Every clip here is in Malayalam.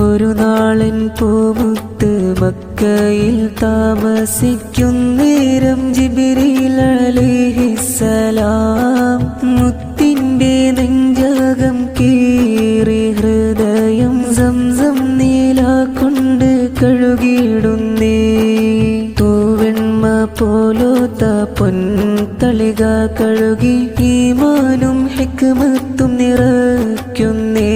ഒരു നാളൻ പൂമുത്ത് മക്കയിൽ താമസിക്കുന്നേരം ജിബ്രീൽ അലൈഹിസ്സലാം മുത്തിന്റെ നെഞ്ചകം കീറി ഹൃദയം സംസം നീല കൊണ്ട് കഴുകിയിടുന്നേ. തൂവെണ്മ പോലോത്ത പൊൻതളിക കഴുകി ഈമാനും ഹിക്മത്തും നിറയ്ക്കുന്നേ.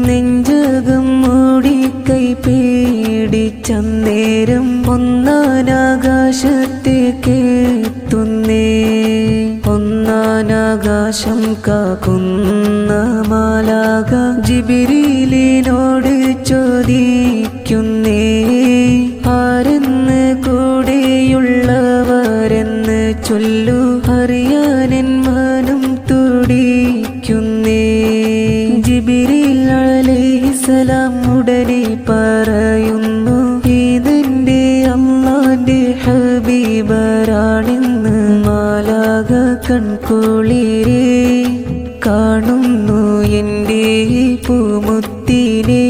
നെഞ്ചകം മൂടി കൈ പേടിച്ചന്നേരം ഒന്നാനാകാശത്തേക്കെത്തുന്നേ. ഒന്നാനാകാശം കാക്കുന്ന മാലാക ജിബ്രീലിനോട് ചോദിക്കുന്നേ, ആരെന്ന് കൂടെയുള്ളവരെന്ന് ചൊല്ലു, അറിയാനെൻ മനം തുടിക്കുന്നേ. ജിബ്രീൽ അലൈഹിസ്സലാം ഉടനെ പറയുന്നു, ഇതെന്റെ അല്ലാന്റെ ഹബീബരാണെന്ന്. മാലാക കൺകുളിരെ കാണുന്നു എന്റെ പൂമുത്തിനെ.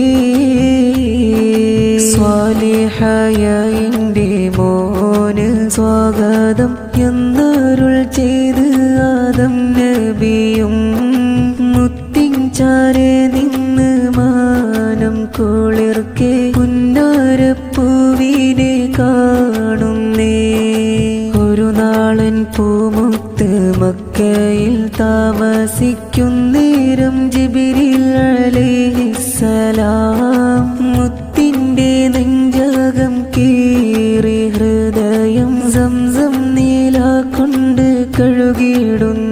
സ്വാലിഹായ എന്റെ മോന് സ്വാഗതം എന്നരുൾ ചെയ്ത് ആദം നബിയും മുത്തിൻ ചാരെ നിന്ന് മാനം കുളിർക്കെ പുന്നാരപ്പൂവിനെ കാണുന്നേ. ഒരു നാളൻ പൂമുത്ത് മക്കയിൽ താമസിക്കുന്നേരം ജിബ്രീൽ അലൈഹിസ്സലാം മുത്തിന്റെ നെഞ്ചകം കീറി ഹൃദയം സംസം നീല കൊണ്ട് കഴുകിയിടുന്നു.